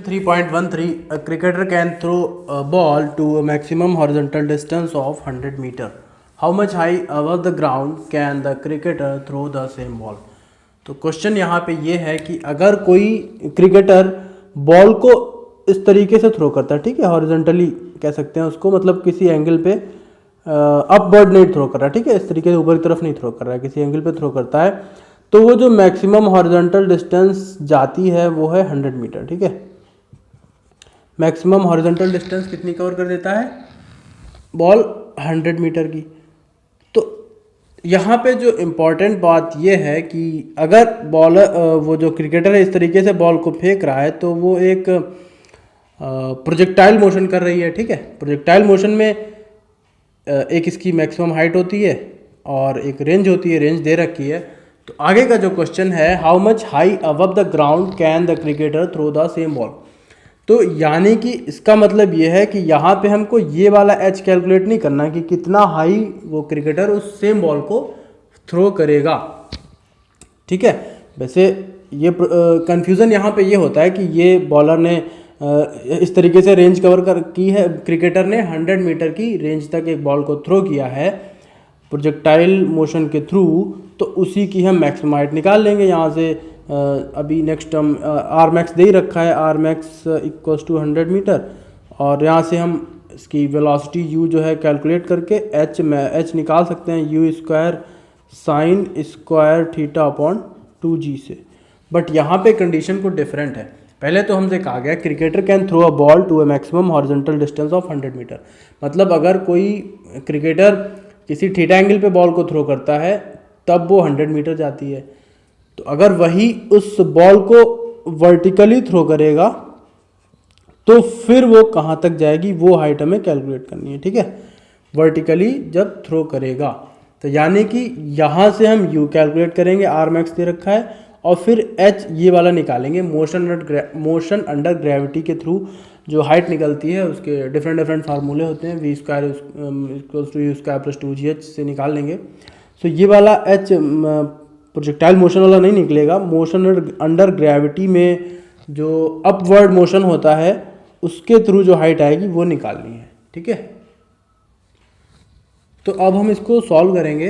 3.13 A cricketer can throw a ball to a maximum horizontal distance of 100 meter. How much high above the ground can the cricketer throw the same ball? तो question यहाँ पे ये है कि अगर कोई cricketer ball को इस तरीके से थ्रो करता है, ठीक है, हॉरिजॉन्टली कह सकते हैं उसको, मतलब किसी एंगल पे अपवर्ड नहीं थ्रो कर रहा है, ठीक है, इस तरीके से ऊपर की तरफ नहीं थ्रो कर रहा है, किसी एंगल पे थ्रो करता है, तो वो जो मैक्सिमम हॉरिजॉन्टल डिस्टेंस जाती है वो है 100 मीटर, ठीक है। मैक्सिमम हॉरिजॉन्टल डिस्टेंस कितनी कवर कर देता है बॉल? 100 मीटर की। तो यहाँ पे जो इम्पॉर्टेंट बात ये है कि अगर बॉलर वो जो क्रिकेटर है इस तरीके से बॉल को फेंक रहा है तो वो एक प्रोजेक्टाइल मोशन कर रही है, ठीक है। प्रोजेक्टाइल मोशन में एक इसकी मैक्सिमम हाइट होती है और एक रेंज होती है, रेंज दे रखी है। तो आगे का जो क्वेश्चन है, how much high above the ground can the cricketer throw the same ball. तो यानी कि इसका मतलब ये है कि यहाँ पे हमको ये वाला एच कैलकुलेट नहीं करना कि कितना हाई वो क्रिकेटर उस सेम बॉल को थ्रो करेगा, ठीक है। वैसे ये कंफ्यूजन यहाँ पे ये होता है कि ये बॉलर ने इस तरीके से रेंज कवर की है, क्रिकेटर ने 100 मीटर की रेंज तक एक बॉल को थ्रो किया है प्रोजेक्टाइल मोशन के थ्रू, तो उसी की हम मैक्सिमम हाइट निकाल लेंगे यहाँ से। अभी नेक्स्ट हम आर मैक्स दे ही रखा है, R max equals to 100 metre, और यहाँ से हम इसकी वेलोसिटी यू जो है कैलकुलेट करके एच निकाल सकते हैं, you square sine square theta upon 2g से। बट यहाँ पे कंडीशन को डिफरेंट है। पहले तो हमसे कहा गया cricketer can throw a ball to a maximum horizontal distance of 100 metre, मतलब अगर कोई क्रिकेटर किसी थीटा एंगल पे बॉल को थ्रो करता है तब वो 100 मीटर जाती है। तो अगर वही उस बॉल को वर्टिकली थ्रो करेगा तो फिर वो कहाँ तक जाएगी, वो हाइट हमें कैलकुलेट करनी है, ठीक है। वर्टिकली जब थ्रो करेगा तो यानी कि यहाँ से हम u कैलकुलेट करेंगे, आर मैक्स दे रखा है, और फिर h ये वाला निकालेंगे। मोशन अंडर ग्रेविटी के थ्रू जो हाइट निकलती है उसके डिफरेंट फार्मूले होते हैं, V square equals to you square plus 2gh से निकाल लेंगे। सो ये वाला h प्रोजेक्टाइल मोशन वाला नहीं निकलेगा, मोशन अंडर ग्रेविटी में जो अपवर्ड मोशन होता है उसके थ्रू जो हाइट आएगी वो निकालनी है, ठीक है। तो अब हम इसको सॉल्व करेंगे।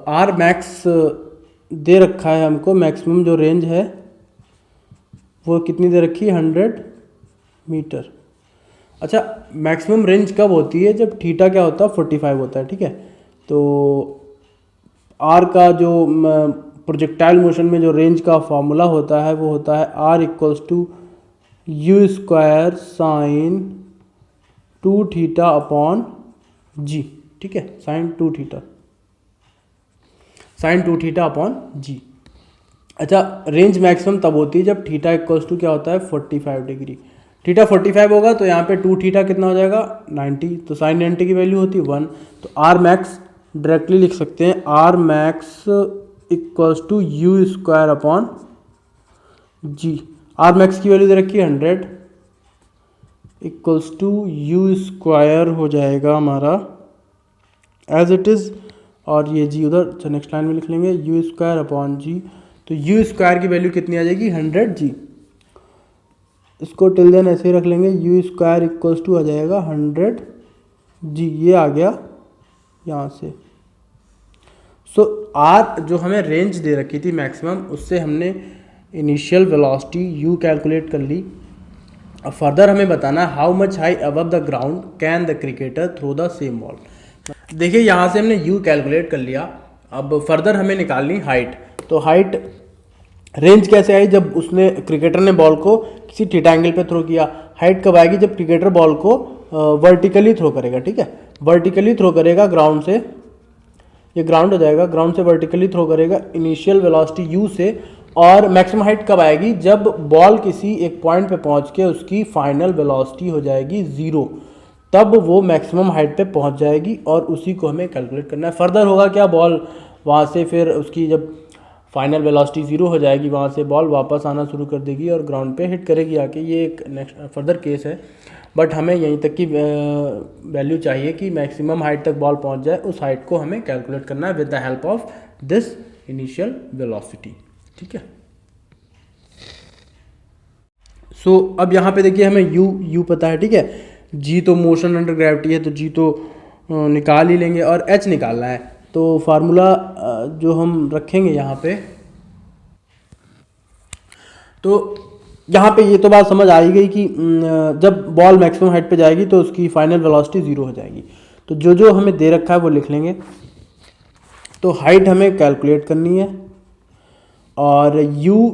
आर मैक्स दे रखा है हमको, मैक्सिमम जो रेंज है वो कितनी दे रखी है, 100 मीटर। अच्छा, मैक्सिमम रेंज कब होती है? जब थीटा क्या होता है, 45 होता है, ठीक है। तो आर का जो प्रोजेक्टाइल मोशन में जो रेंज का फॉर्मूला होता है वो होता है R equals to you square sine 2 theta upon g, ठीक है, साइन 2 थीटा अपॉन जी। अच्छा, रेंज मैक्सिमम तब होती है जब थीटा इक्वल्स टू क्या होता है, 45 डिग्री। थीटा 45 होगा तो यहाँ पे 2 थीटा कितना हो जाएगा, 90, तो साइन 90 की वैल्यू होती है 1। तो आर मैक्स डायरेक्टली लिख सकते हैं, R max equals to you square upon G. R max की वैल्यू दे रखी है 100 इक्वल्स टू यू स्क्वायर हो जाएगा हमारा एज इट इज़, और ये जी उधर नेक्स्ट लाइन में लिख लेंगे, यू स्क्वायर अपॉन जी। तो यू स्क्वायर की वैल्यू कितनी आ जाएगी, 100 जी। इसको टिल देन ऐसे ही रख लेंगे, यू स्क्वायर इक्वल्स टू आ जाएगा 100 जी, ये आ गया यहाँ से। सो आर जो हमें रेंज दे रखी थी मैक्सिमम, उससे हमने इनिशियल वेलोसिटी यू कैलकुलेट कर ली। अब फर्दर हमें बताना है how much high above the ground can the cricketer throw the same ball. देखिए यहाँ से हमने u कैलकुलेट कर लिया, अब फर्दर हमें निकालनी हाइट। तो हाइट रेंज कैसे आई, जब उसने क्रिकेटर ने बॉल को किसी थीटा एंगल पे थ्रो किया। हाइट कब आएगी, जब क्रिकेटर बॉल को वर्टिकली थ्रो करेगा, ठीक है, वर्टिकली थ्रो करेगा ग्राउंड से, ये ग्राउंड हो जाएगा, ग्राउंड से वर्टिकली थ्रो करेगा इनिशियल वेलोसिटी u से। और मैक्सिमम हाइट कब आएगी, जब बॉल किसी एक पॉइंट पे पहुंच के उसकी फाइनल वेलोसिटी हो जाएगी 0, तब वो मैक्सिमम हाइट पे पहुंच जाएगी, और उसी को हमें कैलकुलेट करना है। फर्दर होगा क्या, बॉल वहाँ से फिर उसकी जब फाइनल वेलोसिटी 0 हो जाएगी, वहाँ से बॉल वापस आना शुरू कर देगी और ग्राउंड पे हिट करेगी आके। ये एक नेक्स्ट फर्दर केस है, बट हमें यहीं तक की वैल्यू चाहिए कि मैक्सिमम हाइट तक बॉल पहुँच जाए, उस हाइट को हमें कैलकुलेट करना है with the help of this initial velocity, ठीक है। सो अब यहाँ पे देखिए हमें यू पता है, ठीक है। जी तो मोशन अंडर ग्रेविटी है, तो जी तो निकाल ही लेंगे, और एच निकालना है। तो फार्मूला जो हम रखेंगे यहाँ पे, तो यहाँ पे ये तो बात समझ आ ही गई कि जब बॉल मैक्सिमम हाइट पे जाएगी तो उसकी फाइनल वेलोसिटी 0 हो जाएगी। तो जो जो हमें दे रखा है वो लिख लेंगे। तो हाइट हमें कैलकुलेट करनी है, और u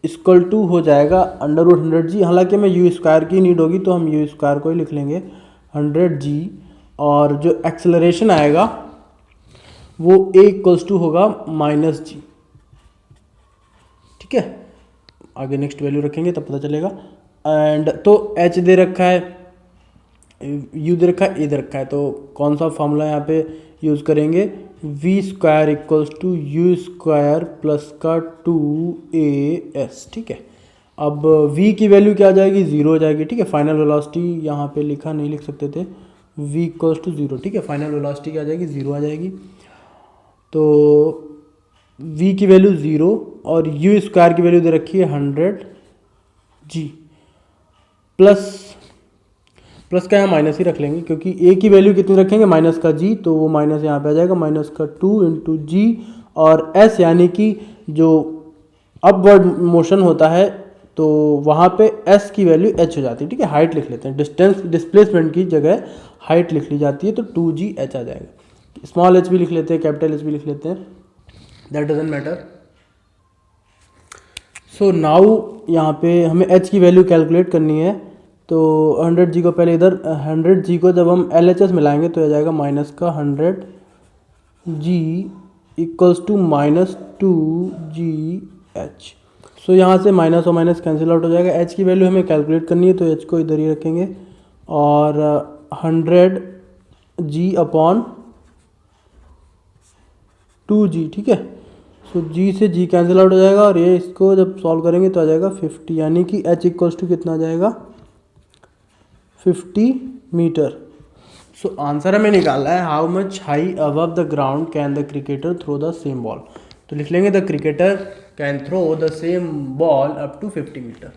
इक्वल टू हो जाएगा √100g। हालांकि हमें यू स्क्वायर की नीड होगी तो हम यू स्क्वायर को ही लिख लेंगे 100g। और जो एक्सेलरेशन आएगा वो a इक्वल्स टू होगा -g, ठीक है। आगे नेक्स्ट वैल्यू रखेंगे तब पता चलेगा। एंड तो h दे रखा है, u दे रखा है, a दे रखा है, तो कौन सा फॉर्मूला यहाँ पे यूज़ करेंगे, v square equals to you square plus का 2as, ठीक है। अब v की वैल्यू क्या आ जाएगी, 0 हो जाएगी, ठीक है। फाइनल वेलोसिटी यहाँ पे लिखा नहीं लिख सकते थे, v इक्वल्स टू 0, ठीक है। फाइनल वेलोसिटी क्या आ जाएगी, 0 आ जाएगी। तो v की वैल्यू 0 और u स्क्वायर की वैल्यू दे रखी है 100g, प्लस का यहाँ माइनस ही रख लेंगे, क्योंकि a की वैल्यू कितनी रखेंगे, माइनस का g, तो वो माइनस यहाँ पे आ जाएगा, माइनस का 2 इंटू जी। और s यानी कि जो अपवर्ड मोशन होता है तो वहाँ पे s की वैल्यू h हो जाती है, ठीक है। हाइट लिख लेते हैं, डिस्टेंस डिस्प्लेसमेंट की जगह हाइट लिख ली जाती है, तो 2gh आ जाएगा। स्मॉल h भी लिख लेते हैं, कैपिटल h भी लिख लेते हैं, that doesn't matter. So now यहाँ पे हमें h की वैल्यू कैलकुलेट करनी है। तो 100g को पहले इधर, 100g को जब हम LHS मिलाएंगे तो आ जाएगा माइनस का 100g इक्वल्स टू -2gh। सो यहाँ से माइनस और माइनस कैंसिल आउट हो जाएगा। h की वैल्यू हमें कैलकुलेट करनी है, तो h को इधर ही रखेंगे, और 100g अपॉन 2g, ठीक है। सो g से g कैंसिल आउट हो जाएगा, और ये इसको जब सॉल्व करेंगे तो आ जाएगा 50, यानी कि h इक्वल्स टू कितना आ जाएगा, 50 मीटर। सो आंसर हमें निकालना है, how much high above the ground can the cricketer throw the same ball. तो लिख लेंगे the cricketer can throw the same ball up to 50 metre.